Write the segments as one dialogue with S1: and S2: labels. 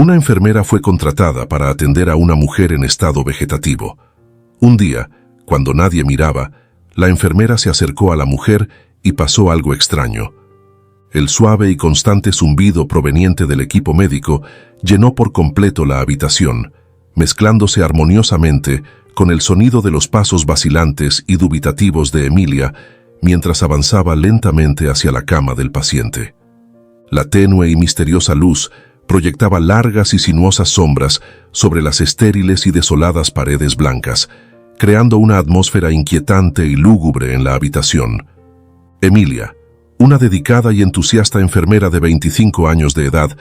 S1: Una enfermera fue contratada para atender a una mujer en estado vegetativo. Un día, cuando nadie miraba, la enfermera se acercó a la mujer y pasó algo extraño. El suave y constante zumbido proveniente del equipo médico llenó por completo la habitación, mezclándose armoniosamente con el sonido de los pasos vacilantes y dubitativos de Emilia mientras avanzaba lentamente hacia la cama del paciente. La tenue y misteriosa luz proyectaba largas y sinuosas sombras sobre las estériles y desoladas paredes blancas, creando una atmósfera inquietante y lúgubre en la habitación. Emilia, una dedicada y entusiasta enfermera de 25 años de edad,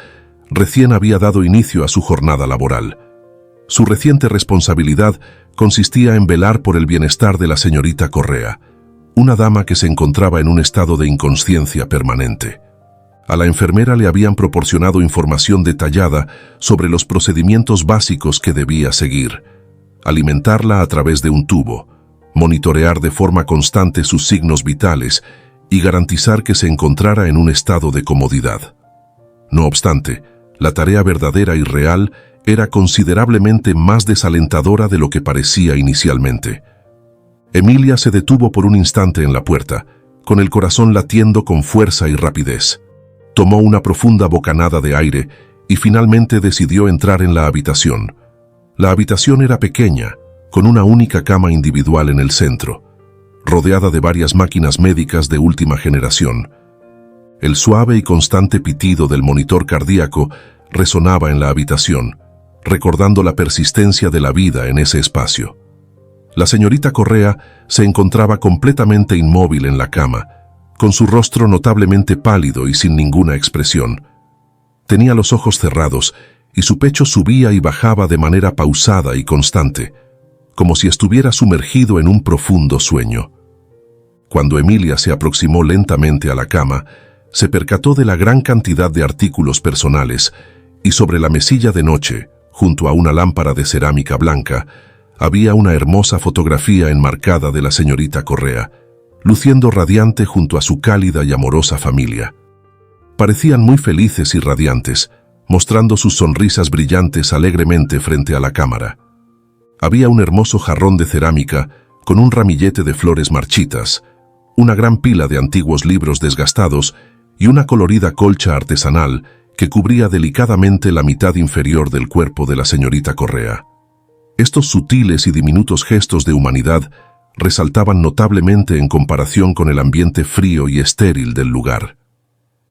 S1: recién había dado inicio a su jornada laboral. Su reciente responsabilidad consistía en velar por el bienestar de la señorita Correa, una dama que se encontraba en un estado de inconsciencia permanente. A la enfermera le habían proporcionado información detallada sobre los procedimientos básicos que debía seguir: alimentarla a través de un tubo, monitorear de forma constante sus signos vitales y garantizar que se encontrara en un estado de comodidad. No obstante, la tarea verdadera y real era considerablemente más desalentadora de lo que parecía inicialmente. Emilia se detuvo por un instante en la puerta, con el corazón latiendo con fuerza y rapidez. Tomó una profunda bocanada de aire y finalmente decidió entrar en la habitación. La habitación era pequeña, con una única cama individual en el centro, rodeada de varias máquinas médicas de última generación. El suave y constante pitido del monitor cardíaco resonaba en la habitación, recordando la persistencia de la vida en ese espacio. La señorita Correa se encontraba completamente inmóvil en la cama, con su rostro notablemente pálido y sin ninguna expresión. Tenía los ojos cerrados y su pecho subía y bajaba de manera pausada y constante, como si estuviera sumergido en un profundo sueño. Cuando Emilia se aproximó lentamente a la cama, se percató de la gran cantidad de artículos personales y sobre la mesilla de noche, junto a una lámpara de cerámica blanca, había una hermosa fotografía enmarcada de la señorita Correa, luciendo radiante junto a su cálida y amorosa familia. Parecían muy felices y radiantes, mostrando sus sonrisas brillantes alegremente frente a la cámara. Había un hermoso jarrón de cerámica con un ramillete de flores marchitas, una gran pila de antiguos libros desgastados y una colorida colcha artesanal que cubría delicadamente la mitad inferior del cuerpo de la señorita Correa. Estos sutiles y diminutos gestos de humanidad resaltaban notablemente en comparación con el ambiente frío y estéril del lugar.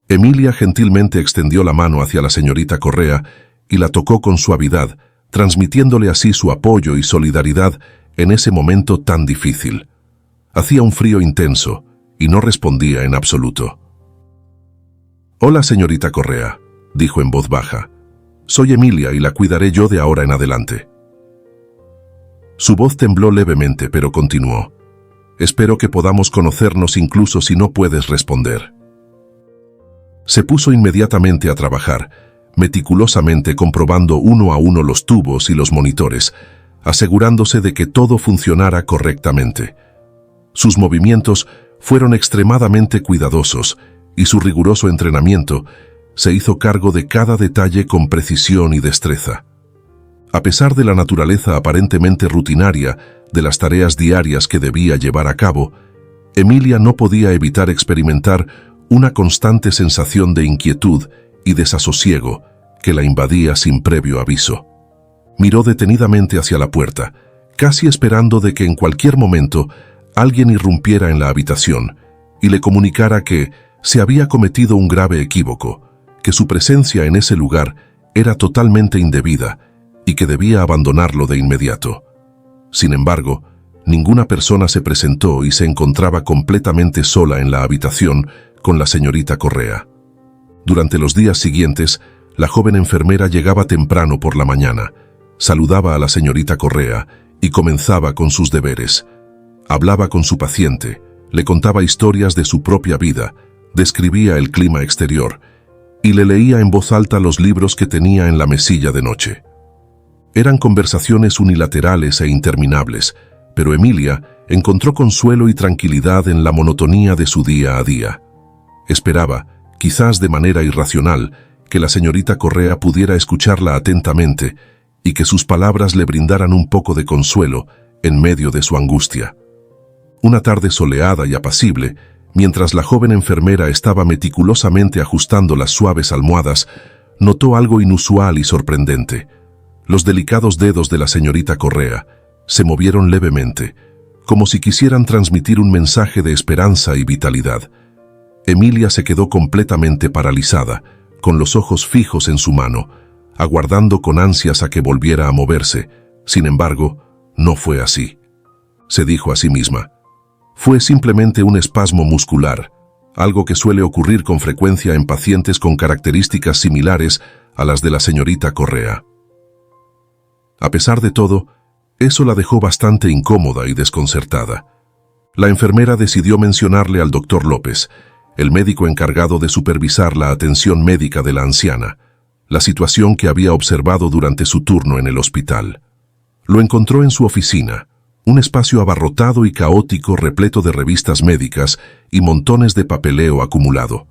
S1: Emilia gentilmente extendió la mano hacia la señorita Correa y la tocó con suavidad, transmitiéndole así su apoyo y solidaridad en ese momento tan difícil. Hacía un frío intenso y no respondía en absoluto. «Hola, señorita Correa», dijo en voz baja. «Soy Emilia y la cuidaré yo de ahora en adelante». Su voz tembló levemente, pero continuó. «Espero que podamos conocernos incluso si no puedes responder». Se puso inmediatamente a trabajar, meticulosamente comprobando uno a uno los tubos y los monitores, asegurándose de que todo funcionara correctamente. Sus movimientos fueron extremadamente cuidadosos y su riguroso entrenamiento se hizo cargo de cada detalle con precisión y destreza. A pesar de la naturaleza aparentemente rutinaria de las tareas diarias que debía llevar a cabo, Emilia no podía evitar experimentar una constante sensación de inquietud y desasosiego que la invadía sin previo aviso. Miró detenidamente hacia la puerta, casi esperando de que en cualquier momento alguien irrumpiera en la habitación y le comunicara que se había cometido un grave equívoco, que su presencia en ese lugar era totalmente indebida y que debía abandonarlo de inmediato. Sin embargo, ninguna persona se presentó y se encontraba completamente sola en la habitación con la señorita Correa. Durante los días siguientes, la joven enfermera llegaba temprano por la mañana, saludaba a la señorita Correa y comenzaba con sus deberes. Hablaba con su paciente, le contaba historias de su propia vida, describía el clima exterior y le leía en voz alta los libros que tenía en la mesilla de noche. Eran conversaciones unilaterales e interminables, pero Emilia encontró consuelo y tranquilidad en la monotonía de su día a día. Esperaba, quizás de manera irracional, que la señorita Correa pudiera escucharla atentamente y que sus palabras le brindaran un poco de consuelo en medio de su angustia. Una tarde soleada y apacible, mientras la joven enfermera estaba meticulosamente ajustando las suaves almohadas, notó algo inusual y sorprendente. Los delicados dedos de la señorita Correa se movieron levemente, como si quisieran transmitir un mensaje de esperanza y vitalidad. Emilia se quedó completamente paralizada, con los ojos fijos en su mano, aguardando con ansias a que volviera a moverse. Sin embargo, no fue así. Se dijo a sí misma: fue simplemente un espasmo muscular, algo que suele ocurrir con frecuencia en pacientes con características similares a las de la señorita Correa. A pesar de todo, eso la dejó bastante incómoda y desconcertada. La enfermera decidió mencionarle al doctor López, el médico encargado de supervisar la atención médica de la anciana, la situación que había observado durante su turno en el hospital. Lo encontró en su oficina, un espacio abarrotado y caótico repleto de revistas médicas y montones de papeleo acumulado.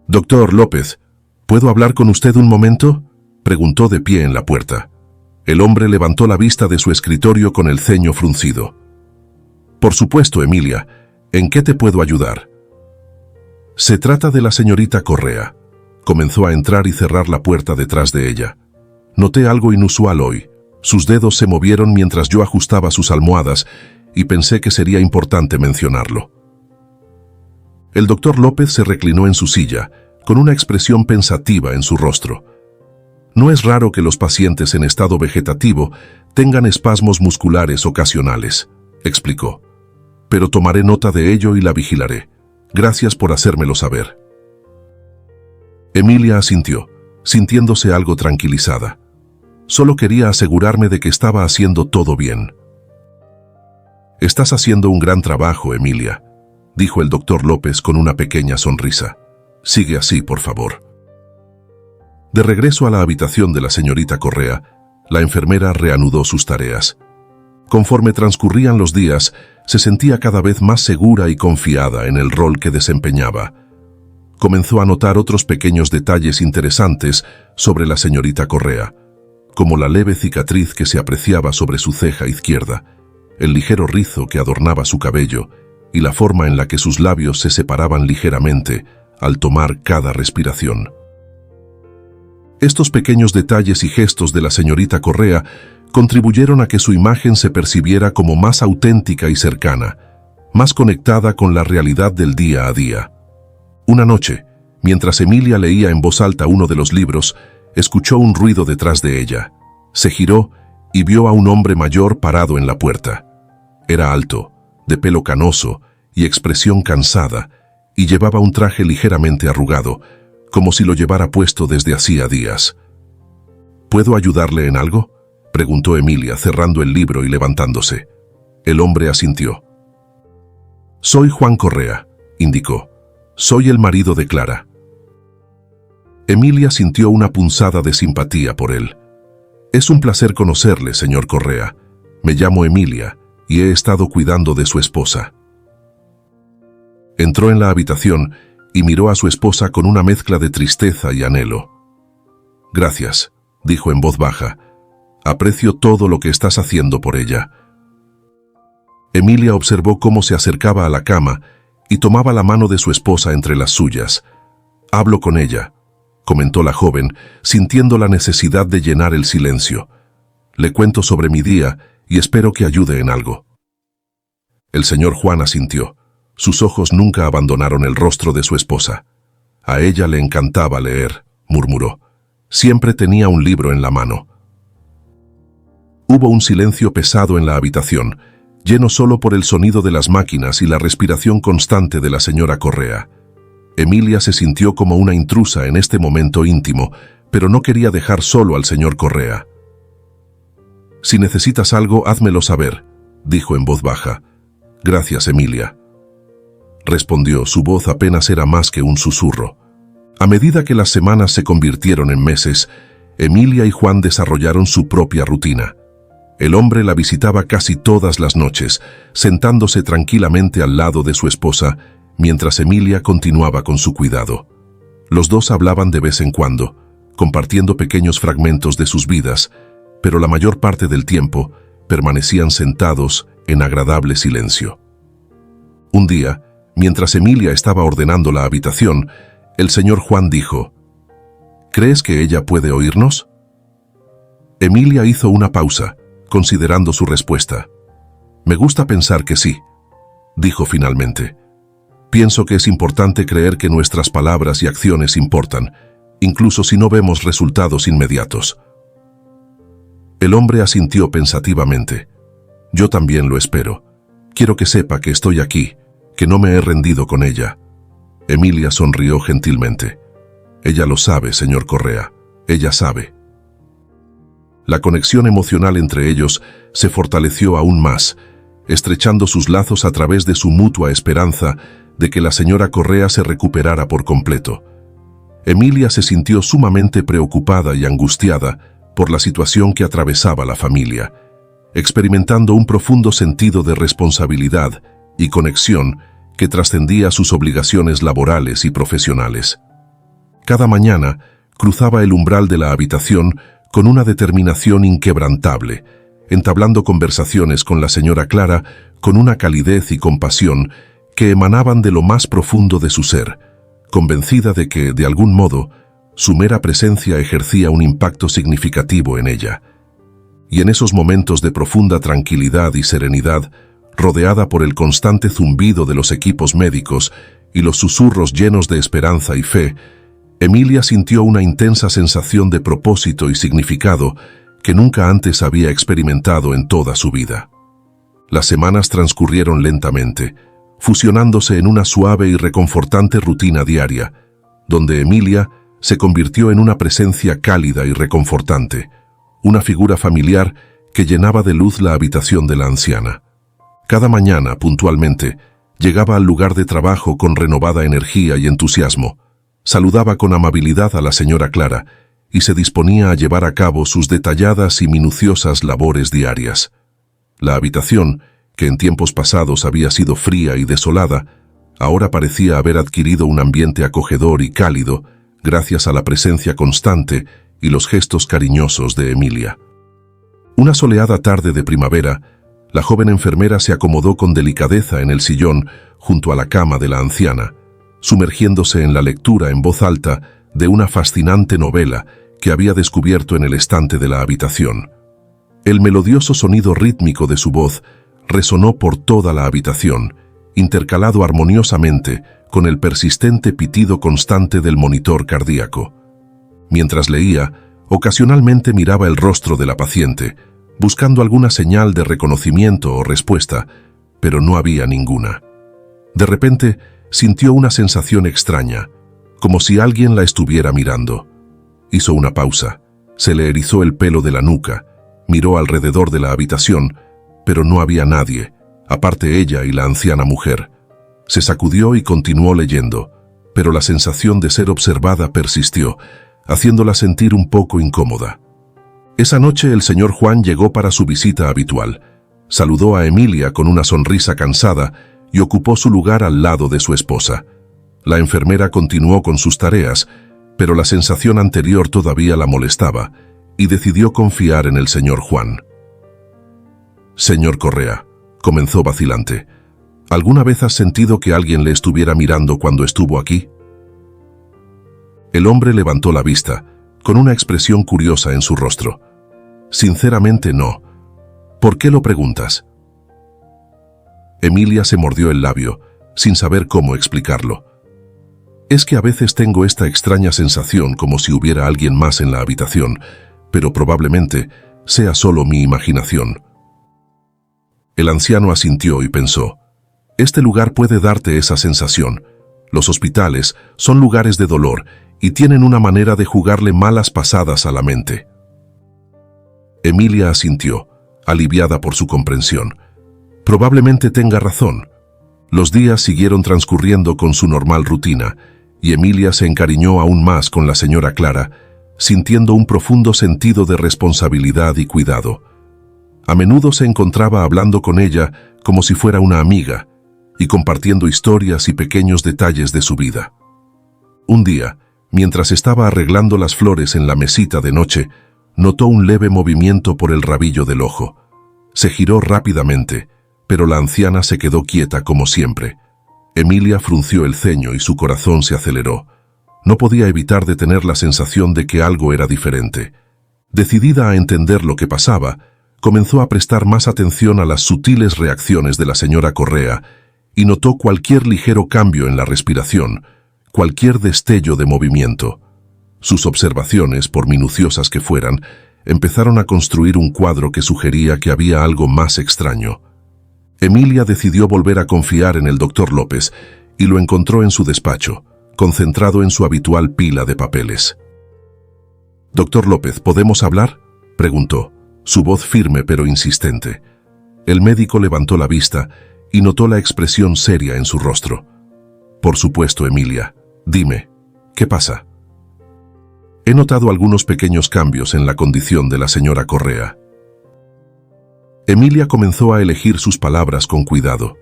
S1: «Doctor López, ¿puedo hablar con usted un momento?», preguntó de pie en la puerta. El hombre levantó la vista de su escritorio con el ceño fruncido. «Por supuesto, Emilia. ¿En qué te puedo ayudar?». «Se trata de la señorita Correa». Comenzó a entrar y cerrar la puerta detrás de ella. «Noté algo inusual hoy. Sus dedos se movieron mientras yo ajustaba sus almohadas y pensé que sería importante mencionarlo». El doctor López se reclinó en su silla, con una expresión pensativa en su rostro. No es raro que los pacientes en estado vegetativo tengan espasmos musculares ocasionales, explicó. Pero tomaré nota de ello y la vigilaré. Gracias por hacérmelo saber. Emilia asintió, sintiéndose algo tranquilizada. Solo quería asegurarme de que estaba haciendo todo bien. «Estás haciendo un gran trabajo, Emilia», dijo el doctor López con una pequeña sonrisa. «Sigue así, por favor». De regreso a la habitación de la señorita Correa, la enfermera reanudó sus tareas. Conforme transcurrían los días, se sentía cada vez más segura y confiada en el rol que desempeñaba. Comenzó a notar otros pequeños detalles interesantes sobre la señorita Correa, como la leve cicatriz que se apreciaba sobre su ceja izquierda, el ligero rizo que adornaba su cabello y la forma en la que sus labios se separaban ligeramente al tomar cada respiración. Estos pequeños detalles y gestos de la señorita Correa contribuyeron a que su imagen se percibiera como más auténtica y cercana, más conectada con la realidad del día a día. Una noche, mientras Emilia leía en voz alta uno de los libros, escuchó un ruido detrás de ella. Se giró y vio a un hombre mayor parado en la puerta. Era alto, de pelo canoso y expresión cansada, y llevaba un traje ligeramente arrugado, como si lo llevara puesto desde hacía días. «¿Puedo ayudarle en algo?», preguntó Emilia, cerrando el libro y levantándose. El hombre asintió. «Soy Juan Correa», indicó. «Soy el marido de Clara». Emilia sintió una punzada de simpatía por él. «Es un placer conocerle, señor Correa. Me llamo Emilia y he estado cuidando de su esposa». Entró en la habitación y miró a su esposa con una mezcla de tristeza y anhelo. «Gracias», dijo en voz baja. «Aprecio todo lo que estás haciendo por ella». Emilia observó cómo se acercaba a la cama y tomaba la mano de su esposa entre las suyas. «Hablo con ella», comentó la joven, sintiendo la necesidad de llenar el silencio. «Le cuento sobre mi día y espero que ayude en algo». El señor Juan asintió. Sus ojos nunca abandonaron el rostro de su esposa. «A ella le encantaba leer», murmuró. «Siempre tenía un libro en la mano». Hubo un silencio pesado en la habitación, lleno solo por el sonido de las máquinas y la respiración constante de la señora Correa. Emilia se sintió como una intrusa en este momento íntimo, pero no quería dejar solo al señor Correa. «Si necesitas algo, házmelo saber», dijo en voz baja. «Gracias, Emilia», respondió. Su voz apenas era más que un susurro. A medida que las semanas se convirtieron en meses, Emilia y Juan desarrollaron su propia rutina. El hombre la visitaba casi todas las noches, sentándose tranquilamente al lado de su esposa, mientras Emilia continuaba con su cuidado. Los dos hablaban de vez en cuando, compartiendo pequeños fragmentos de sus vidas, pero la mayor parte del tiempo permanecían sentados en agradable silencio. Un día, mientras Emilia estaba ordenando la habitación, el señor Juan dijo: ¿Crees que ella puede oírnos? Emilia hizo una pausa, considerando su respuesta. Me gusta pensar que sí, dijo finalmente. Pienso que es importante creer que nuestras palabras y acciones importan, incluso si no vemos resultados inmediatos. El hombre asintió pensativamente. Yo también lo espero. Quiero que sepa que estoy aquí, que no me he rendido con ella. Emilia sonrió gentilmente. Ella lo sabe, señor Correa. Ella sabe. La conexión emocional entre ellos se fortaleció aún más, estrechando sus lazos a través de su mutua esperanza de que la señora Correa se recuperara por completo. Emilia se sintió sumamente preocupada y angustiada por la situación que atravesaba la familia, experimentando un profundo sentido de responsabilidad y conexión que trascendía sus obligaciones laborales y profesionales. Cada mañana cruzaba el umbral de la habitación con una determinación inquebrantable, entablando conversaciones con la señora Clara con una calidez y compasión que emanaban de lo más profundo de su ser, convencida de que, de algún modo, su mera presencia ejercía un impacto significativo en ella. Y en esos momentos de profunda tranquilidad y serenidad, rodeada por el constante zumbido de los equipos médicos y los susurros llenos de esperanza y fe, Emilia sintió una intensa sensación de propósito y significado que nunca antes había experimentado en toda su vida. Las semanas transcurrieron lentamente, fusionándose en una suave y reconfortante rutina diaria, donde Emilia se convirtió en una presencia cálida y reconfortante, una figura familiar que llenaba de luz la habitación de la anciana. Cada mañana, puntualmente, llegaba al lugar de trabajo con renovada energía y entusiasmo, saludaba con amabilidad a la señora Clara y se disponía a llevar a cabo sus detalladas y minuciosas labores diarias. La habitación, que en tiempos pasados había sido fría y desolada, ahora parecía haber adquirido un ambiente acogedor y cálido gracias a la presencia constante y los gestos cariñosos de Emilia. Una soleada tarde de primavera, la joven enfermera se acomodó con delicadeza en el sillón junto a la cama de la anciana, sumergiéndose en la lectura en voz alta de una fascinante novela que había descubierto en el estante de la habitación. El melodioso sonido rítmico de su voz resonó por toda la habitación, intercalado armoniosamente con el persistente pitido constante del monitor cardíaco. Mientras leía, ocasionalmente miraba el rostro de la paciente, buscando alguna señal de reconocimiento o respuesta, pero no había ninguna. De repente, sintió una sensación extraña, como si alguien la estuviera mirando. Hizo una pausa, se le erizó el pelo de la nuca, miró alrededor de la habitación, pero no había nadie, aparte ella y la anciana mujer. Se sacudió y continuó leyendo, pero la sensación de ser observada persistió, haciéndola sentir un poco incómoda. Esa noche el señor Juan llegó para su visita habitual. Saludó a Emilia con una sonrisa cansada y ocupó su lugar al lado de su esposa. La enfermera continuó con sus tareas, pero la sensación anterior todavía la molestaba y decidió confiar en el señor Juan. Señor Correa, comenzó vacilante, ¿alguna vez has sentido que alguien le estuviera mirando cuando estuvo aquí? El hombre levantó la vista, con una expresión curiosa en su rostro. Sinceramente no. ¿Por qué lo preguntas? Emilia se mordió el labio, sin saber cómo explicarlo. Es que a veces tengo esta extraña sensación como si hubiera alguien más en la habitación, pero probablemente sea solo mi imaginación. El anciano asintió y pensó, este lugar puede darte esa sensación. Los hospitales son lugares de dolor y tienen una manera de jugarle malas pasadas a la mente. Emilia asintió, aliviada por su comprensión. Probablemente tenga razón. Los días siguieron transcurriendo con su normal rutina, y Emilia se encariñó aún más con la señora Clara, sintiendo un profundo sentido de responsabilidad y cuidado. A menudo se encontraba hablando con ella como si fuera una amiga, y compartiendo historias y pequeños detalles de su vida. Un día, Mientras estaba arreglando las flores en la mesita de noche, notó un leve movimiento por el rabillo del ojo. Se giró rápidamente, pero la anciana se quedó quieta como siempre. Emilia frunció el ceño y su corazón se aceleró. No podía evitar de tener la sensación de que algo era diferente. Decidida a entender lo que pasaba, comenzó a prestar más atención a las sutiles reacciones de la señora Correa y notó cualquier ligero cambio en la respiración, cualquier destello de movimiento. Sus observaciones, por minuciosas que fueran, empezaron a construir un cuadro que sugería que había algo más extraño. Emilia decidió volver a confiar en el doctor López y lo encontró en su despacho, concentrado en su habitual pila de papeles. «Doctor López, ¿podemos hablar?», preguntó, su voz firme pero insistente. El médico levantó la vista y notó la expresión seria en su rostro. «Por supuesto, Emilia. Dime, ¿qué pasa?». «He notado algunos pequeños cambios en la condición de la señora Correa». Emilia comenzó a elegir sus palabras con cuidado.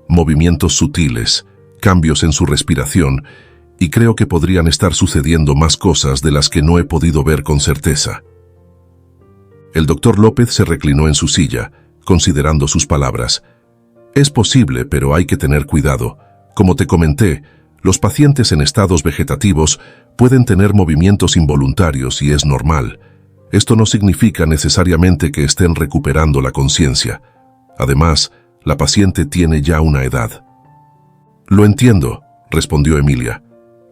S1: Movimientos sutiles, cambios en su respiración, y creo que podrían estar sucediendo más cosas de las que no he podido ver con certeza. El doctor López se reclinó en su silla, considerando sus palabras. «Es posible, pero hay que tener cuidado. Como te comenté, los pacientes en estados vegetativos pueden tener movimientos involuntarios y es normal. Esto no significa necesariamente que estén recuperando la conciencia. Además, la paciente tiene ya una edad». «Lo entiendo», respondió Emilia,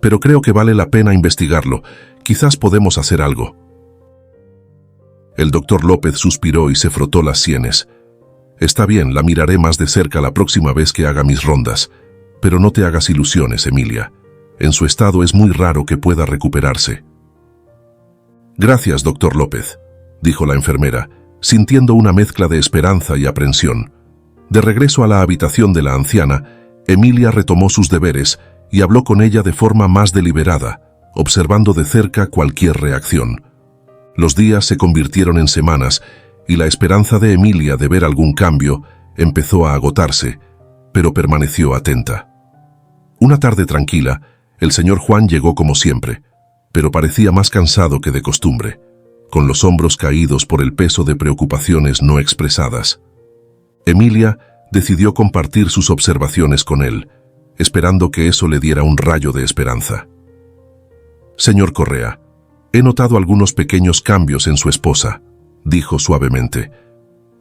S1: «pero creo que vale la pena investigarlo. Quizás podemos hacer algo». El doctor López suspiró y se frotó las sienes. «Está bien, la miraré más de cerca la próxima vez que haga mis rondas. Pero no te hagas ilusiones, Emilia. En su estado es muy raro que pueda recuperarse». «Gracias, doctor López», dijo la enfermera, sintiendo una mezcla de esperanza y aprensión. De regreso a la habitación de la anciana, Emilia retomó sus deberes y habló con ella de forma más deliberada, observando de cerca cualquier reacción. Los días se convirtieron en semanas y la esperanza de Emilia de ver algún cambio empezó a agotarse, pero permaneció atenta. Una tarde tranquila, el señor Juan llegó como siempre, pero parecía más cansado que de costumbre, con los hombros caídos por el peso de preocupaciones no expresadas. Emilia decidió compartir sus observaciones con él, esperando que eso le diera un rayo de esperanza. «Señor Correa, he notado algunos pequeños cambios en su esposa», dijo suavemente.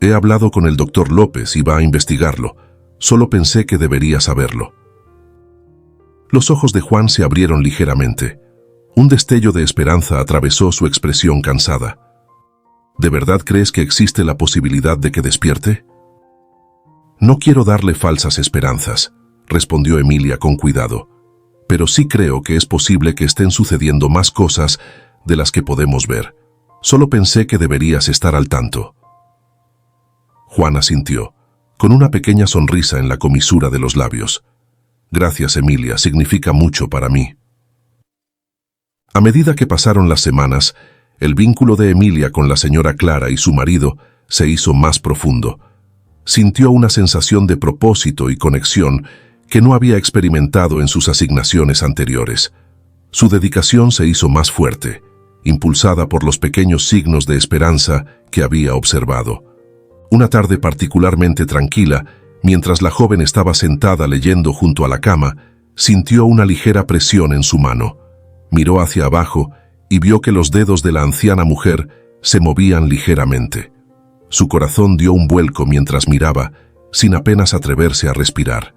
S1: «He hablado con el doctor López y va a investigarlo. Solo pensé que debería saberlo». Los ojos de Juan se abrieron ligeramente. Un destello de esperanza atravesó su expresión cansada. «¿De verdad crees que existe la posibilidad de que despierte?». «No quiero darle falsas esperanzas», respondió Emilia con cuidado, «pero sí creo que es posible que estén sucediendo más cosas de las que podemos ver. Solo pensé que deberías estar al tanto». Juan asintió, con una pequeña sonrisa en la comisura de los labios. «Gracias, Emilia, significa mucho para mí». A medida que pasaron las semanas, el vínculo de Emilia con la señora Clara y su marido se hizo más profundo. Sintió una sensación de propósito y conexión que no había experimentado en sus asignaciones anteriores. Su dedicación se hizo más fuerte, impulsada por los pequeños signos de esperanza que había observado. Una tarde particularmente tranquila, mientras la joven estaba sentada leyendo junto a la cama, sintió una ligera presión en su mano. Miró hacia abajo y vio que los dedos de la anciana mujer se movían ligeramente. Su corazón dio un vuelco mientras miraba, sin apenas atreverse a respirar.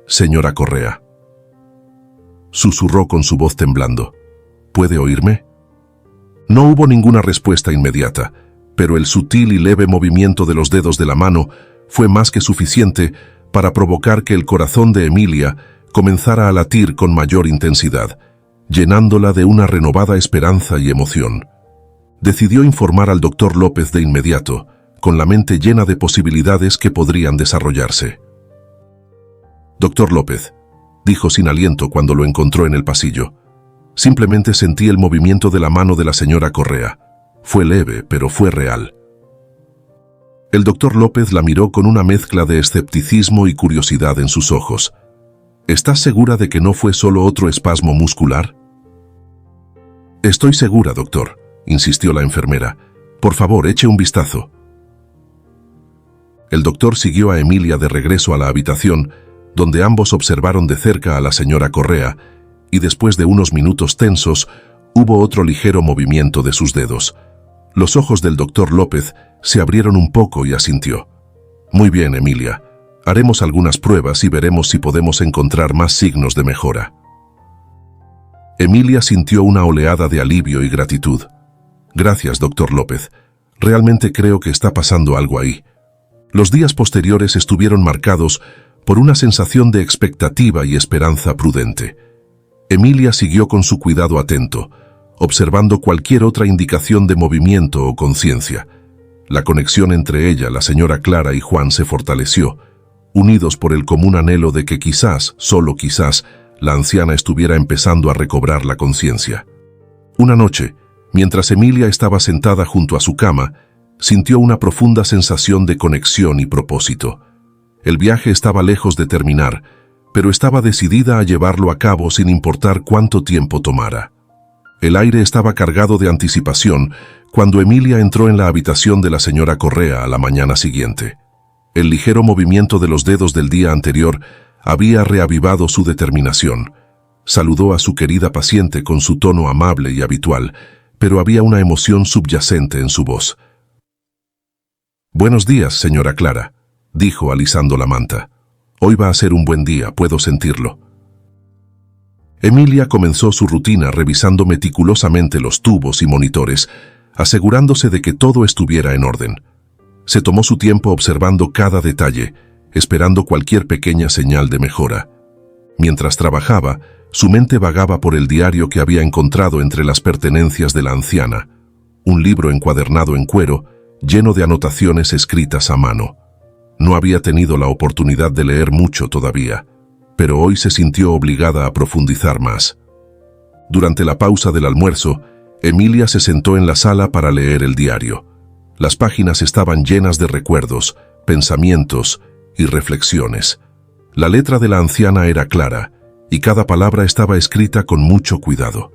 S1: «Señora Correa», susurró con su voz temblando, «¿puede oírme?». No hubo ninguna respuesta inmediata, pero el sutil y leve movimiento de los dedos de la mano fue más que suficiente para provocar que el corazón de Emilia comenzara a latir con mayor intensidad, llenándola de una renovada esperanza y emoción. Decidió informar al doctor López de inmediato, con la mente llena de posibilidades que podrían desarrollarse. «Doctor López», dijo sin aliento cuando lo encontró en el pasillo, «simplemente sentí el movimiento de la mano de la señora Correa. Fue leve, pero fue real». El doctor López la miró con una mezcla de escepticismo y curiosidad en sus ojos. «¿Estás segura de que no fue solo otro espasmo muscular?». Estoy segura, doctor, insistió la enfermera. Por favor, eche un vistazo. El doctor siguió a Emilia de regreso a la habitación, donde ambos observaron de cerca a la señora Correa, y después de unos minutos tensos, hubo otro ligero movimiento de sus dedos. Los ojos del doctor López se abrieron un poco y asintió. Muy bien, Emilia. Haremos algunas pruebas y veremos si podemos encontrar más signos de mejora. Emilia sintió una oleada de alivio y gratitud. Gracias, doctor López. Realmente creo que está pasando algo ahí. Los días posteriores estuvieron marcados por una sensación de expectativa y esperanza prudente. Emilia siguió con su cuidado atento, observando cualquier otra indicación de movimiento o conciencia. La conexión entre ella, la señora Clara y Juan se fortaleció, unidos por el común anhelo de que quizás, solo quizás, la anciana estuviera empezando a recobrar la conciencia. Una noche, mientras Emilia estaba sentada junto a su cama, sintió una profunda sensación de conexión y propósito. El viaje estaba lejos de terminar, pero estaba decidida a llevarlo a cabo sin importar cuánto tiempo tomara. El aire estaba cargado de anticipación cuando Emilia entró en la habitación de la señora Correa a la mañana siguiente. El ligero movimiento de los dedos del día anterior había reavivado su determinación. Saludó a su querida paciente con su tono amable y habitual, pero había una emoción subyacente en su voz. «Buenos días, señora Clara», dijo alisando la manta. «Hoy va a ser un buen día, puedo sentirlo». Emilia comenzó su rutina revisando meticulosamente los tubos y monitores, asegurándose de que todo estuviera en orden. Se tomó su tiempo observando cada detalle, esperando cualquier pequeña señal de mejora. Mientras trabajaba, su mente vagaba por el diario que había encontrado entre las pertenencias de la anciana, un libro encuadernado en cuero, lleno de anotaciones escritas a mano. No había tenido la oportunidad de leer mucho todavía, pero hoy se sintió obligada a profundizar más. Durante la pausa del almuerzo, Emilia se sentó en la sala para leer el diario. Las páginas estaban llenas de recuerdos, pensamientos y reflexiones. La letra de la anciana era clara, y cada palabra estaba escrita con mucho cuidado.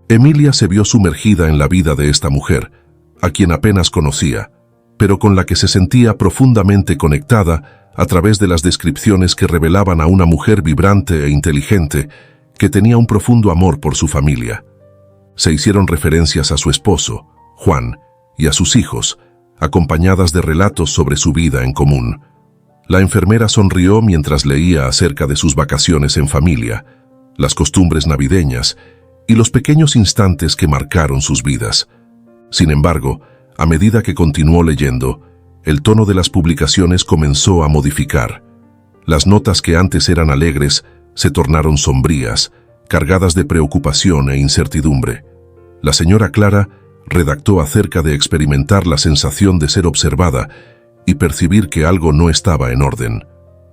S1: Emilia se vio sumergida en la vida de esta mujer, a quien apenas conocía, pero con la que se sentía profundamente conectada a través de las descripciones que revelaban a una mujer vibrante e inteligente que tenía un profundo amor por su familia. Se hicieron referencias a su esposo, Juan, y a sus hijos, acompañadas de relatos sobre su vida en común. La enfermera sonrió mientras leía acerca de sus vacaciones en familia, las costumbres navideñas y los pequeños instantes que marcaron sus vidas. Sin embargo, a medida que continuó leyendo, el tono de las publicaciones comenzó a modificar. Las notas que antes eran alegres se tornaron sombrías, cargadas de preocupación e incertidumbre. La señora Clara redactó acerca de experimentar la sensación de ser observada y percibir que algo no estaba en orden.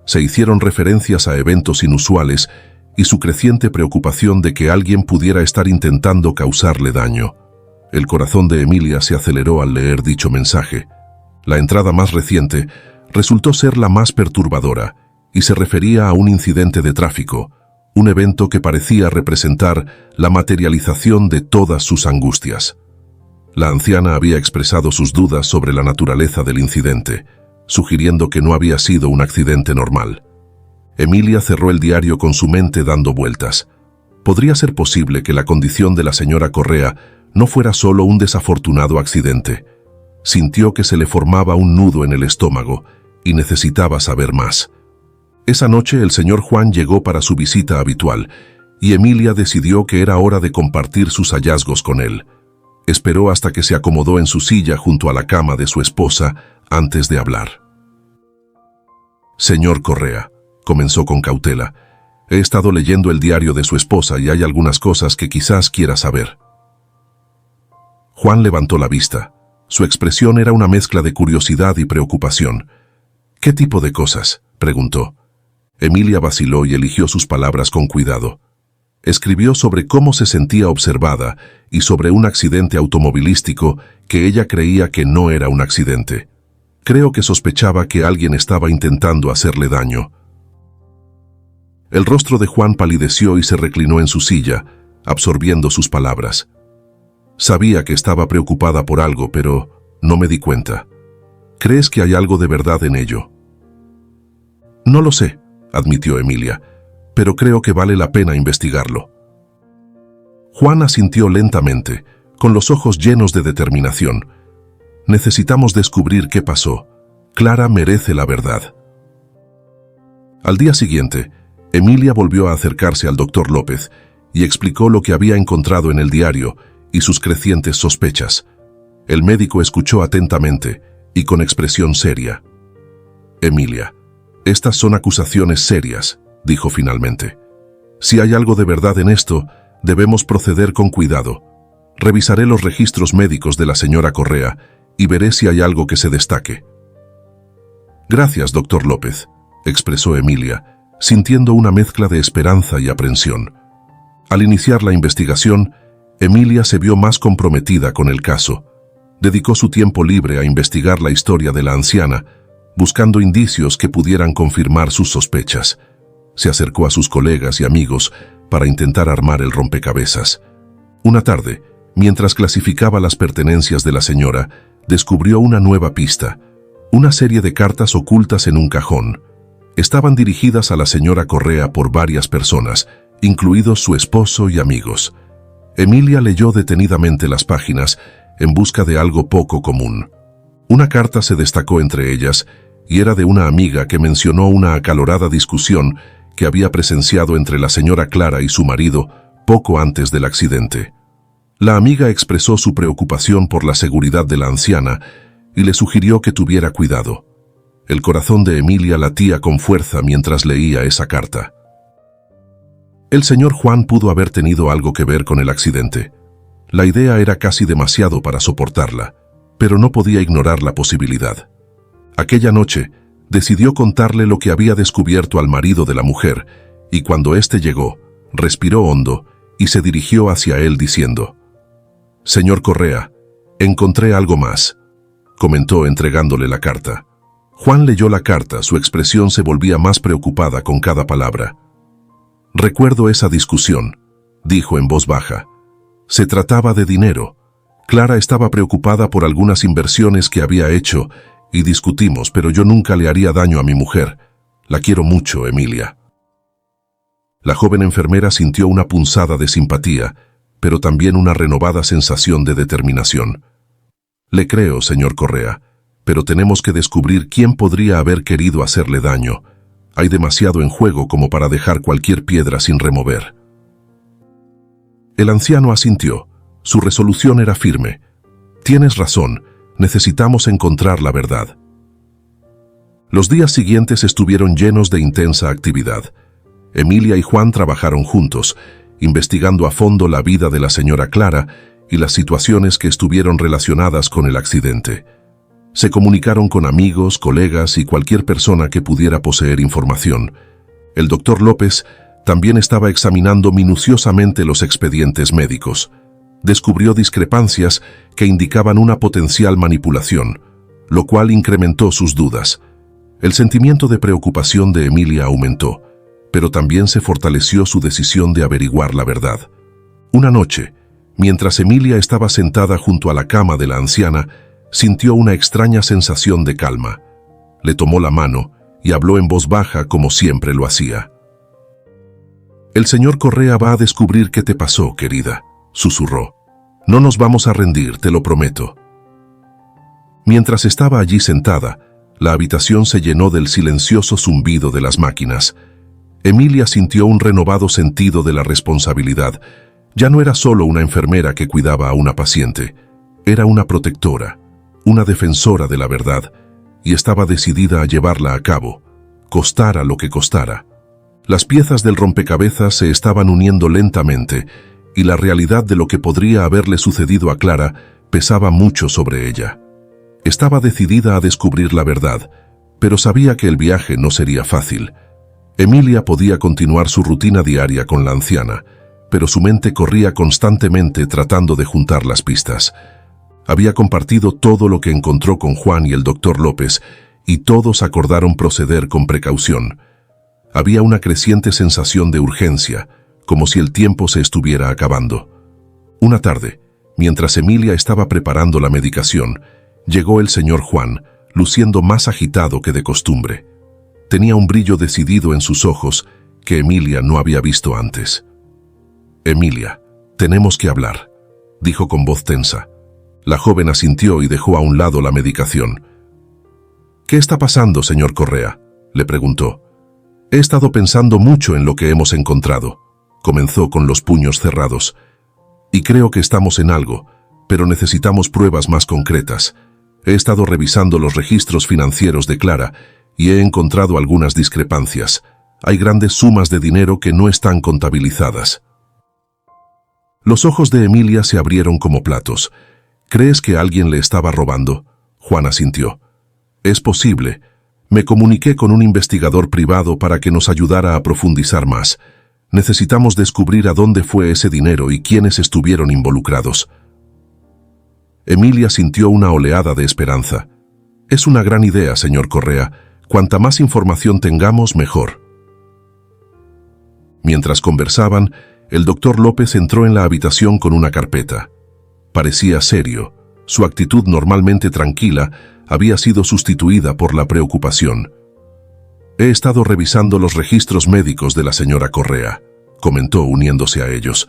S1: Se hicieron referencias a eventos inusuales y su creciente preocupación de que alguien pudiera estar intentando causarle daño. El corazón de Emilia se aceleró al leer dicho mensaje. La entrada más reciente resultó ser la más perturbadora y se refería a un incidente de tráfico, un evento que parecía representar la materialización de todas sus angustias. La anciana había expresado sus dudas sobre la naturaleza del incidente, sugiriendo que no había sido un accidente normal. Emilia cerró el diario con su mente dando vueltas. ¿Podría ser posible que la condición de la señora Correa no fuera solo un desafortunado accidente? Sintió que se le formaba un nudo en el estómago y necesitaba saber más. Esa noche el señor Juan llegó para su visita habitual y Emilia decidió que era hora de compartir sus hallazgos con él. Esperó hasta que se acomodó en su silla junto a la cama de su esposa antes de hablar. «Señor Correa», comenzó con cautela, «he estado leyendo el diario de su esposa y hay algunas cosas que quizás quiera saber». Juan levantó la vista. Su expresión era una mezcla de curiosidad y preocupación. «¿Qué tipo de cosas?», preguntó. Emilia vaciló y eligió sus palabras con cuidado. Escribió sobre cómo se sentía observada y sobre un accidente automovilístico que ella creía que no era un accidente. Creo que sospechaba que alguien estaba intentando hacerle daño. El rostro de Juan palideció y se reclinó en su silla, absorbiendo sus palabras. Sabía que estaba preocupada por algo, pero no me di cuenta. ¿Crees que hay algo de verdad en ello? No lo sé, admitió Emilia, pero creo que vale la pena investigarlo. Juan asintió lentamente, con los ojos llenos de determinación. Necesitamos descubrir qué pasó. Clara merece la verdad. Al día siguiente, Emilia volvió a acercarse al doctor López y explicó lo que había encontrado en el diario y sus crecientes sospechas. El médico escuchó atentamente y con expresión seria. Emilia, estas son acusaciones serias, dijo finalmente. Si hay algo de verdad en esto, debemos proceder con cuidado. Revisaré los registros médicos de la señora Correa y veré si hay algo que se destaque. Gracias, doctor López, expresó Emilia, sintiendo una mezcla de esperanza y aprensión. Al iniciar la investigación, Emilia se vio más comprometida con el caso. Dedicó su tiempo libre a investigar la historia de la anciana, buscando indicios que pudieran confirmar sus sospechas. Se acercó a sus colegas y amigos para intentar armar el rompecabezas. Una tarde, mientras clasificaba las pertenencias de la señora, descubrió una nueva pista: una serie de cartas ocultas en un cajón. Estaban dirigidas a la señora Correa por varias personas, incluidos su esposo y amigos. Emilia leyó detenidamente las páginas en busca de algo poco común. Una carta se destacó entre ellas y era de una amiga que mencionó una acalorada discusión que había presenciado entre la señora Clara y su marido poco antes del accidente. La amiga expresó su preocupación por la seguridad de la anciana y le sugirió que tuviera cuidado. El corazón de Emilia latía con fuerza mientras leía esa carta. El señor Juan pudo haber tenido algo que ver con el accidente. La idea era casi demasiado para soportarla, pero no podía ignorar la posibilidad. Aquella noche, decidió contarle lo que había descubierto al marido de la mujer, y cuando éste llegó, respiró hondo y se dirigió hacia él diciendo: «Señor Correa, encontré algo más», comentó entregándole la carta. Juan leyó la carta, su expresión se volvía más preocupada con cada palabra. «Recuerdo esa discusión», dijo en voz baja. «Se trataba de dinero. Clara estaba preocupada por algunas inversiones que había hecho y discutimos, pero yo nunca le haría daño a mi mujer. La quiero mucho, Emilia». La joven enfermera sintió una punzada de simpatía, pero también una renovada sensación de determinación. «Le creo, señor Correa, pero tenemos que descubrir quién podría haber querido hacerle daño. Hay demasiado en juego como para dejar cualquier piedra sin remover». El anciano asintió. Su resolución era firme. «Tienes razón, necesitamos encontrar la verdad». Los días siguientes estuvieron llenos de intensa actividad. Emilia y Juan trabajaron juntos, investigando a fondo la vida de la señora Clara y las situaciones que estuvieron relacionadas con el accidente. Se comunicaron con amigos, colegas y cualquier persona que pudiera poseer información. El doctor López también estaba examinando minuciosamente los expedientes médicos. Descubrió discrepancias que indicaban una potencial manipulación, lo cual incrementó sus dudas. El sentimiento de preocupación de Emilia aumentó, pero también se fortaleció su decisión de averiguar la verdad. Una noche, mientras Emilia estaba sentada junto a la cama de la anciana, sintió una extraña sensación de calma. Le tomó la mano y habló en voz baja como siempre lo hacía. «El señor Correa va a descubrir qué te pasó, querida», susurró. «No nos vamos a rendir, te lo prometo». Mientras estaba allí sentada, la habitación se llenó del silencioso zumbido de las máquinas. Emilia sintió un renovado sentido de la responsabilidad. Ya no era solo una enfermera que cuidaba a una paciente, era una protectora, una defensora de la verdad, y estaba decidida a llevarla a cabo, costara lo que costara. Las piezas del rompecabezas se estaban uniendo lentamente, y la realidad de lo que podría haberle sucedido a Clara pesaba mucho sobre ella. Estaba decidida a descubrir la verdad, pero sabía que el viaje no sería fácil. Emilia podía continuar su rutina diaria con la anciana, pero su mente corría constantemente tratando de juntar las pistas. Había compartido todo lo que encontró con Juan y el doctor López, y todos acordaron proceder con precaución. Había una creciente sensación de urgencia, como si el tiempo se estuviera acabando. Una tarde, Mientras Emilia estaba preparando la medicación, llegó el señor Juan, luciendo más agitado que de costumbre. Tenía un brillo decidido en sus ojos que Emilia no había visto antes. «Emilia, tenemos que hablar», dijo con voz tensa. La joven asintió y dejó a un lado la medicación. «¿Qué está pasando, señor Correa?», le preguntó. «He estado pensando mucho en lo que hemos encontrado», comenzó con los puños cerrados. «Y creo que estamos en algo, pero necesitamos pruebas más concretas. He estado revisando los registros financieros de Clara y he encontrado algunas discrepancias. Hay grandes sumas de dinero que no están contabilizadas». Los ojos de Emilia se abrieron como platos. «¿Crees que alguien le estaba robando?», Juan asintió. «Es posible. Me comuniqué con un investigador privado para que nos ayudara a profundizar más. Necesitamos descubrir a dónde fue ese dinero y quiénes estuvieron involucrados». Emilia sintió una oleada de esperanza. «Es una gran idea, señor Correa. Cuanta más información tengamos, mejor». Mientras conversaban, el doctor López entró en la habitación con una carpeta. Parecía serio. Su actitud normalmente tranquila había sido sustituida por la preocupación. «He estado revisando los registros médicos de la señora Correa», comentó uniéndose a ellos,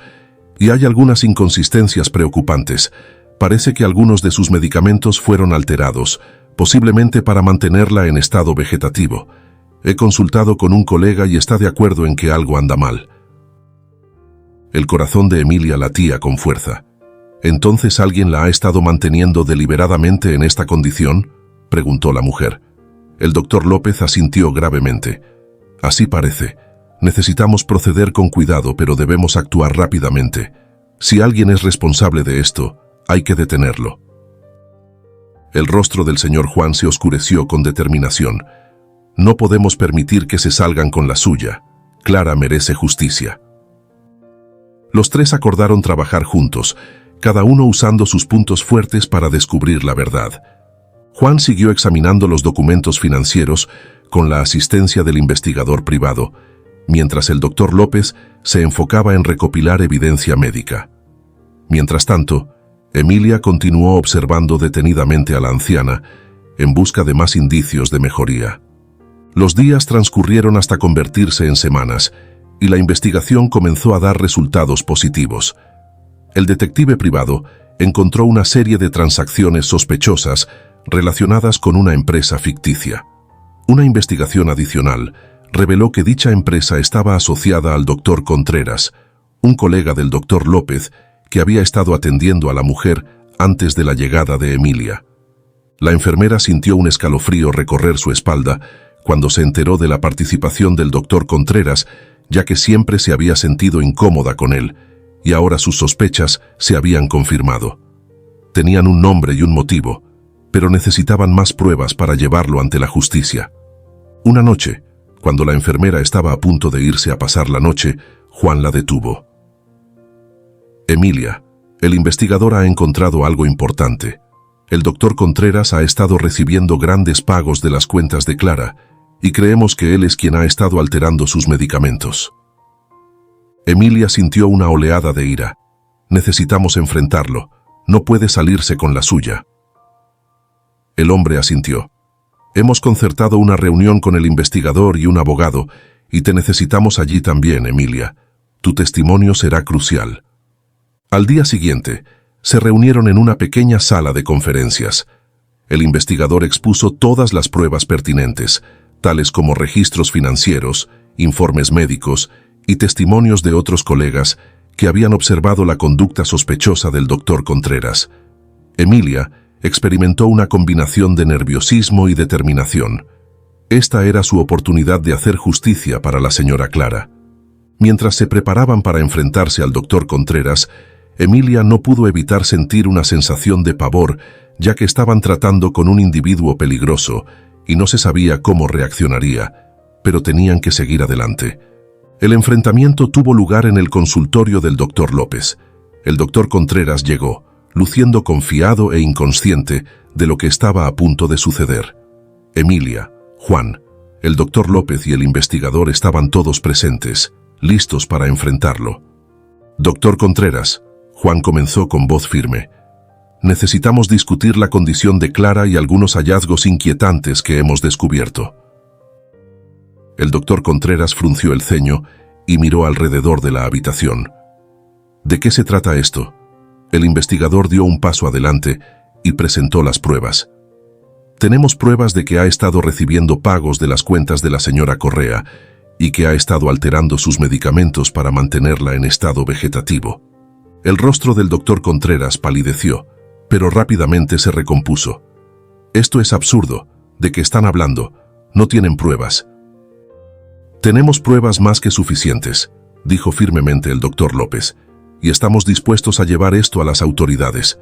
S1: «y hay algunas inconsistencias preocupantes. Parece que algunos de sus medicamentos fueron alterados, posiblemente para mantenerla en estado vegetativo. He consultado con un colega y está de acuerdo en que algo anda mal». El corazón de Emilia latía con fuerza. «¿Entonces alguien la ha estado manteniendo deliberadamente en esta condición?», preguntó la mujer. El doctor López asintió gravemente. «Así parece. Necesitamos proceder con cuidado, pero debemos actuar rápidamente. Si alguien es responsable de esto, hay que detenerlo». El rostro del señor Juan se oscureció con determinación. «No podemos permitir que se salgan con la suya. Clara merece justicia». Los tres acordaron trabajar juntos, cada uno usando sus puntos fuertes para descubrir la verdad. Juan siguió examinando los documentos financieros con la asistencia del investigador privado, mientras el doctor López se enfocaba en recopilar evidencia médica. Mientras tanto, Emilia continuó observando detenidamente a la anciana en busca de más indicios de mejoría. Los días transcurrieron hasta convertirse en semanas, y la investigación comenzó a dar resultados positivos. El detective privado encontró una serie de transacciones sospechosas relacionadas con una empresa ficticia. Una investigación adicional reveló que dicha empresa estaba asociada al doctor Contreras, un colega del doctor López que había estado atendiendo a la mujer antes de la llegada de Emilia. La enfermera sintió un escalofrío recorrer su espalda cuando se enteró de la participación del doctor Contreras, ya que siempre se había sentido incómoda con él, y ahora sus sospechas se habían confirmado. Tenían un nombre y un motivo, pero necesitaban más pruebas para llevarlo ante la justicia. Una noche, cuando la enfermera estaba a punto de irse a pasar la noche, Juan la detuvo. «Emilia, el investigador ha encontrado algo importante. El doctor Contreras ha estado recibiendo grandes pagos de las cuentas de Clara, y creemos que él es quien ha estado alterando sus medicamentos». Emilia sintió una oleada de ira. «Necesitamos enfrentarlo. No puede salirse con la suya». El hombre asintió. «Hemos concertado una reunión con el investigador y un abogado, y te necesitamos allí también, Emilia. Tu testimonio será crucial». Al día siguiente, se reunieron en una pequeña sala de conferencias. El investigador expuso todas las pruebas pertinentes, tales como registros financieros, informes médicos y testimonios de otros colegas que habían observado la conducta sospechosa del doctor Contreras. Emilia experimentó una combinación de nerviosismo y determinación. Esta era su oportunidad de hacer justicia para la señora Clara. Mientras se preparaban para enfrentarse al doctor Contreras, Emilia no pudo evitar sentir una sensación de pavor, ya que estaban tratando con un individuo peligroso y no se sabía cómo reaccionaría, pero tenían que seguir adelante. El enfrentamiento tuvo lugar en el consultorio del doctor López. El doctor Contreras llegó, luciendo confiado e inconsciente de lo que estaba a punto de suceder. Emilia, Juan, el doctor López y el investigador estaban todos presentes, listos para enfrentarlo. «Doctor Contreras», Juan comenzó con voz firme. Necesitamos discutir la condición de Clara y algunos hallazgos inquietantes que hemos descubierto. El doctor Contreras frunció el ceño y miró alrededor de la habitación. ¿De qué se trata esto? El investigador dio un paso adelante y presentó las pruebas. Tenemos pruebas de que ha estado recibiendo pagos de las cuentas de la señora Correa y que ha estado alterando sus medicamentos para mantenerla en estado vegetativo. El rostro del doctor Contreras palideció, pero rápidamente se recompuso. Esto es absurdo. ¿De qué están hablando? No tienen pruebas. Tenemos pruebas más que suficientes, dijo firmemente el doctor López, y estamos dispuestos a llevar esto a las autoridades.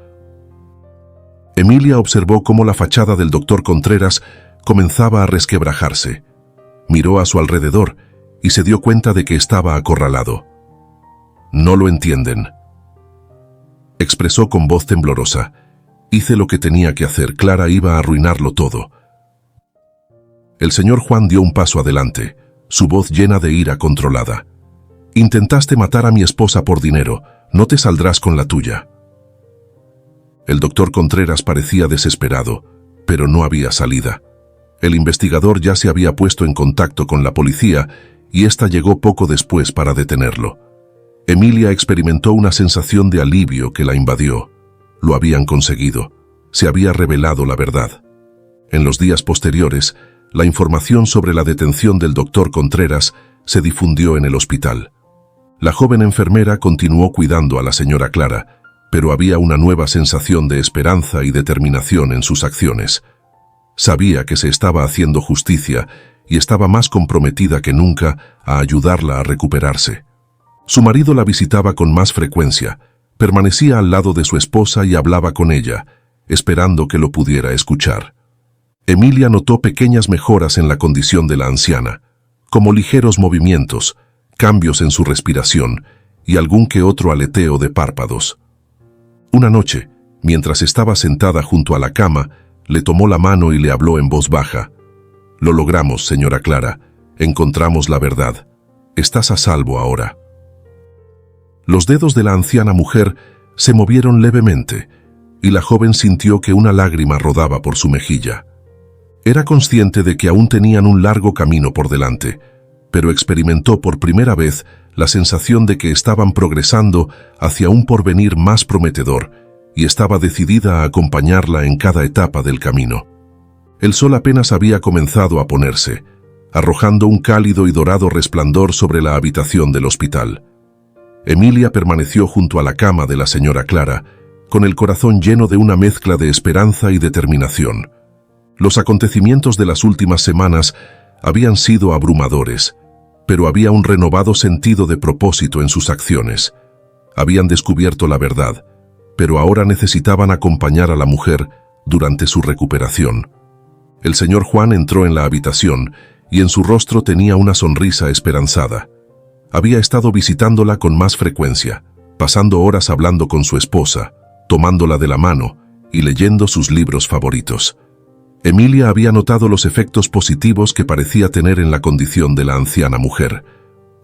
S1: Emilia observó cómo la fachada del doctor Contreras comenzaba a resquebrajarse. Miró a su alrededor y se dio cuenta de que estaba acorralado. No lo entienden. Expresó con voz temblorosa. Hice lo que tenía que hacer, Clara iba a arruinarlo todo. El señor Juan dio un paso adelante, su voz llena de ira controlada. Intentaste matar a mi esposa por dinero, no te saldrás con la tuya. El doctor Contreras parecía desesperado, pero no había salida. El investigador ya se había puesto en contacto con la policía y ésta llegó poco después para detenerlo. Emilia experimentó una sensación de alivio que la invadió. Lo habían conseguido. Se había revelado la verdad. En los días posteriores, la información sobre la detención del doctor Contreras se difundió en el hospital. La joven enfermera continuó cuidando a la señora Clara, pero había una nueva sensación de esperanza y determinación en sus acciones. Sabía que se estaba haciendo justicia y estaba más comprometida que nunca a ayudarla a recuperarse. Su marido la visitaba con más frecuencia, permanecía al lado de su esposa y hablaba con ella, esperando que lo pudiera escuchar. Emilia notó pequeñas mejoras en la condición de la anciana, como ligeros movimientos, cambios en su respiración y algún que otro aleteo de párpados. Una noche, mientras estaba sentada junto a la cama, le tomó la mano y le habló en voz baja. Lo logramos, señora Clara. Encontramos la verdad. Estás a salvo ahora. Los dedos de la anciana mujer se movieron levemente y la joven sintió que una lágrima rodaba por su mejilla. Era consciente de que aún tenían un largo camino por delante, pero experimentó por primera vez la sensación de que estaban progresando hacia un porvenir más prometedor y estaba decidida a acompañarla en cada etapa del camino. El sol apenas había comenzado a ponerse, arrojando un cálido y dorado resplandor sobre la habitación del hospital. Emilia permaneció junto a la cama de la señora Clara, con el corazón lleno de una mezcla de esperanza y determinación. Los acontecimientos de las últimas semanas habían sido abrumadores, pero había un renovado sentido de propósito en sus acciones. Habían descubierto la verdad, pero ahora necesitaban acompañar a la mujer durante su recuperación. El señor Juan entró en la habitación y en su rostro tenía una sonrisa esperanzada. Había estado visitándola con más frecuencia, pasando horas hablando con su esposa, tomándola de la mano y leyendo sus libros favoritos. Emilia había notado los efectos positivos que parecía tener en la condición de la anciana mujer.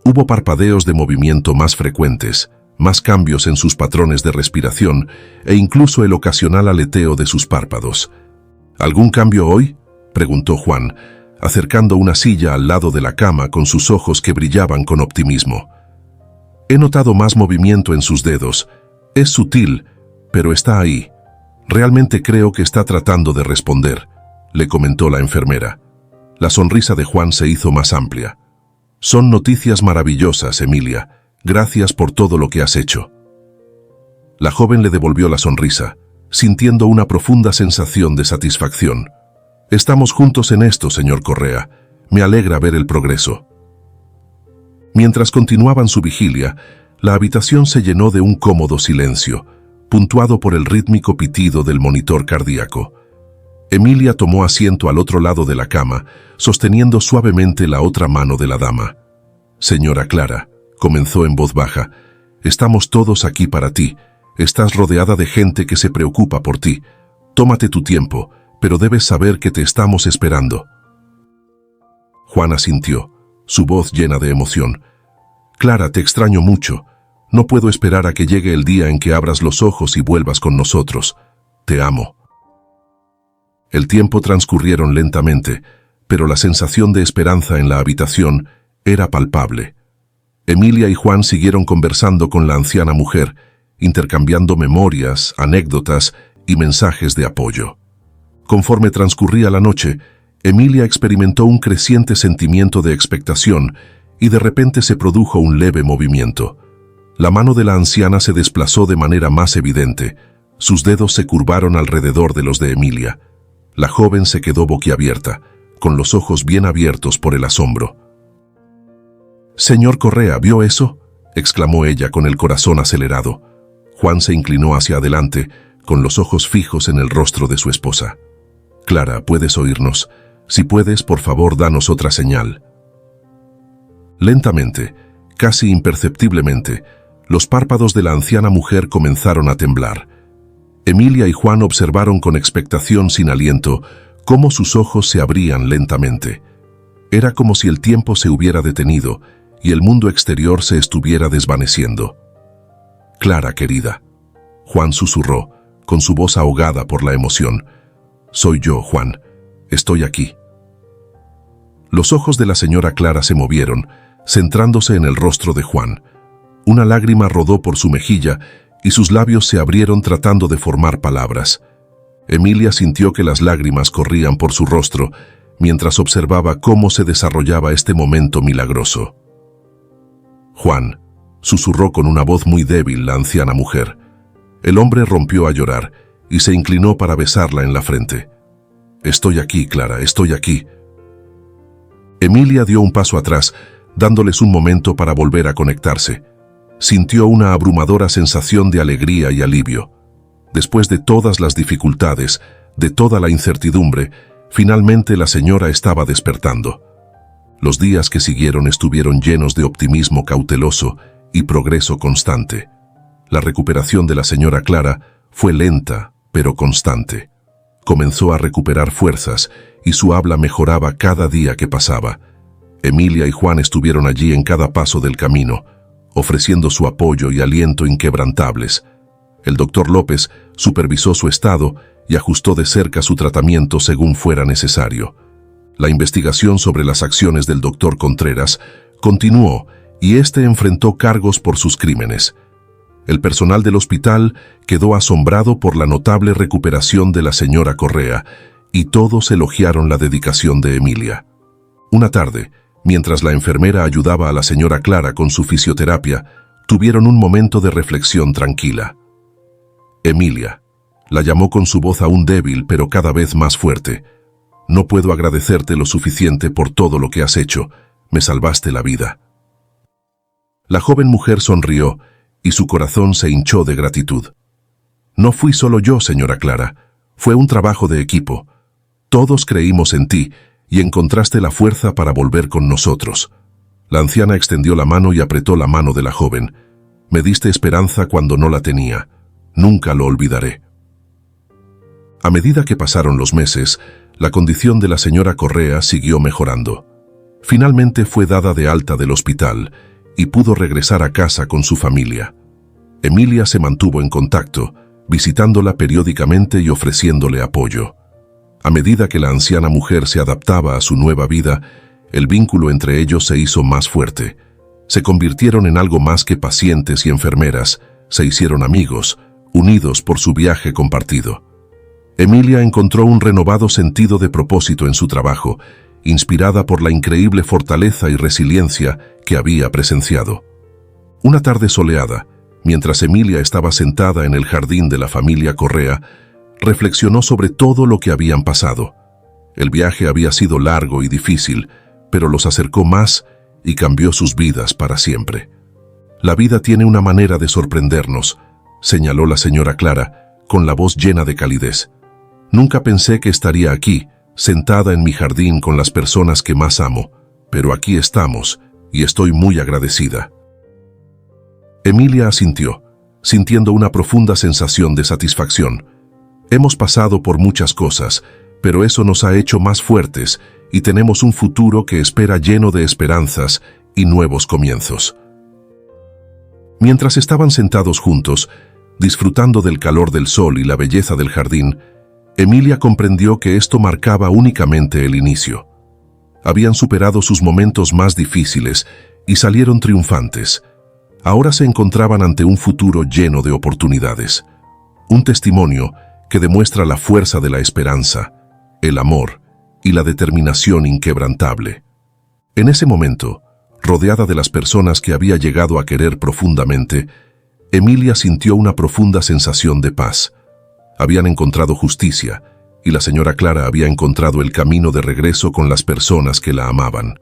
S1: Hubo parpadeos de movimiento más frecuentes, más cambios en sus patrones de respiración e incluso el ocasional aleteo de sus párpados. ¿Algún cambio hoy?, preguntó Juan, acercando una silla al lado de la cama con sus ojos que brillaban con optimismo. He notado más movimiento en sus dedos. Es sutil, pero está ahí. Realmente creo que está tratando de responder, le comentó la enfermera. La sonrisa de Juan se hizo más amplia. Son noticias maravillosas, Emilia. Gracias por todo lo que has hecho. La joven le devolvió la sonrisa, sintiendo una profunda sensación de satisfacción. Estamos juntos en esto, señor Correa. Me alegra ver el progreso. Mientras continuaban su vigilia, la habitación se llenó de un cómodo silencio, puntuado por el rítmico pitido del monitor cardíaco. Emilia tomó asiento al otro lado de la cama, sosteniendo suavemente la otra mano de la dama. Señora Clara, comenzó en voz baja, estamos todos aquí para ti. Estás rodeada de gente que se preocupa por ti. Tómate tu tiempo, pero debes saber que te estamos esperando. Juan asintió, su voz llena de emoción. Clara, te extraño mucho. No puedo esperar a que llegue el día en que abras los ojos y vuelvas con nosotros. Te amo. El tiempo transcurrieron lentamente, pero la sensación de esperanza en la habitación era palpable. Emilia y Juan siguieron conversando con la anciana mujer, intercambiando memorias, anécdotas y mensajes de apoyo. Conforme transcurría la noche, Emilia experimentó un creciente sentimiento de expectación y de repente se produjo un leve movimiento. La mano de la anciana se desplazó de manera más evidente. Sus dedos se curvaron alrededor de los de Emilia. La joven se quedó boquiabierta, con los ojos bien abiertos por el asombro. «Señor Correa, ¿vio eso?», exclamó ella con el corazón acelerado. Juan se inclinó hacia adelante, con los ojos fijos en el rostro de su esposa. «Clara, ¿puedes oírnos? Si puedes, por favor, danos otra señal». Lentamente, casi imperceptiblemente, los párpados de la anciana mujer comenzaron a temblar. Emilia y Juan observaron con expectación sin aliento cómo sus ojos se abrían lentamente. Era como si el tiempo se hubiera detenido y el mundo exterior se estuviera desvaneciendo. «Clara, querida», Juan susurró, con su voz ahogada por la emoción. «Soy yo, Juan. Estoy aquí». Los ojos de la señora Clara se movieron, centrándose en el rostro de Juan. Una lágrima rodó por su mejilla y sus labios se abrieron tratando de formar palabras. Emilia sintió que las lágrimas corrían por su rostro mientras observaba cómo se desarrollaba este momento milagroso. «Juan», susurró con una voz muy débil la anciana mujer. El hombre rompió a llorar y se inclinó para besarla en la frente. «Estoy aquí, Clara, estoy aquí». Emilia dio un paso atrás, dándoles un momento para volver a conectarse. Sintió una abrumadora sensación de alegría y alivio. Después de todas las dificultades, de toda la incertidumbre, finalmente la señora estaba despertando. Los días que siguieron estuvieron llenos de optimismo cauteloso y progreso constante. La recuperación de la señora Clara fue lenta, pero constante. Comenzó a recuperar fuerzas y su habla mejoraba cada día que pasaba. Emilia y Juan estuvieron allí en cada paso del camino, ofreciendo su apoyo y aliento inquebrantables. El doctor López supervisó su estado y ajustó de cerca su tratamiento según fuera necesario. La investigación sobre las acciones del doctor Contreras continuó y éste enfrentó cargos por sus crímenes. El personal del hospital quedó asombrado por la notable recuperación de la señora Correa y todos elogiaron la dedicación de Emilia. Una tarde, mientras la enfermera ayudaba a la señora Clara con su fisioterapia, tuvieron un momento de reflexión tranquila. «Emilia», la llamó con su voz aún débil pero cada vez más fuerte. «No puedo agradecerte lo suficiente por todo lo que has hecho. Me salvaste la vida». La joven mujer sonrió y su corazón se hinchó de gratitud. «No fui solo yo, señora Clara. Fue un trabajo de equipo. Todos creímos en ti y encontraste la fuerza para volver con nosotros». La anciana extendió la mano y apretó la mano de la joven. «Me diste esperanza cuando no la tenía. Nunca lo olvidaré». A medida que pasaron los meses, la condición de la señora Correa siguió mejorando. Finalmente fue dada de alta del hospital y pudo regresar a casa con su familia. Emilia se mantuvo en contacto, visitándola periódicamente y ofreciéndole apoyo. A medida que la anciana mujer se adaptaba a su nueva vida, el vínculo entre ellos se hizo más fuerte. Se convirtieron en algo más que pacientes y enfermeras, se hicieron amigos, unidos por su viaje compartido. Emilia encontró un renovado sentido de propósito en su trabajo, inspirada por la increíble fortaleza y resiliencia que había presenciado. Una tarde soleada, mientras Emilia estaba sentada en el jardín de la familia Correa, reflexionó sobre todo lo que habían pasado. El viaje había sido largo y difícil, pero los acercó más y cambió sus vidas para siempre. «La vida tiene una manera de sorprendernos», señaló la señora Clara, con la voz llena de calidez. «Nunca pensé que estaría aquí, sentada en mi jardín con las personas que más amo, pero aquí estamos y estoy muy agradecida». Emilia asintió, sintiendo una profunda sensación de satisfacción. «Hemos pasado por muchas cosas, pero eso nos ha hecho más fuertes y tenemos un futuro que espera lleno de esperanzas y nuevos comienzos». Mientras estaban sentados juntos, disfrutando del calor del sol y la belleza del jardín, Emilia comprendió que esto marcaba únicamente el inicio. Habían superado sus momentos más difíciles y salieron triunfantes. Ahora se encontraban ante un futuro lleno de oportunidades. Un testimonio que demuestra la fuerza de la esperanza, el amor y la determinación inquebrantable. En ese momento, rodeada de las personas que había llegado a querer profundamente, Emilia sintió una profunda sensación de paz. Habían encontrado justicia, y la señora Clara había encontrado el camino de regreso con las personas que la amaban.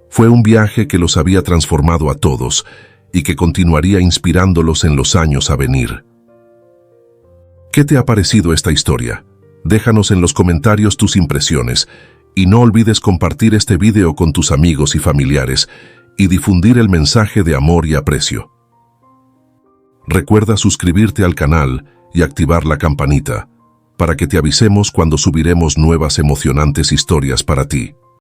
S1: Fue un viaje que los había transformado a todos y que continuaría inspirándolos en los años a venir. ¿Qué te ha parecido esta historia? Déjanos en los comentarios tus impresiones y no olvides compartir este video con tus amigos y familiares y difundir el mensaje de amor y aprecio. Recuerda suscribirte al canal y activar la campanita para que te avisemos cuando subiremos nuevas emocionantes historias para ti.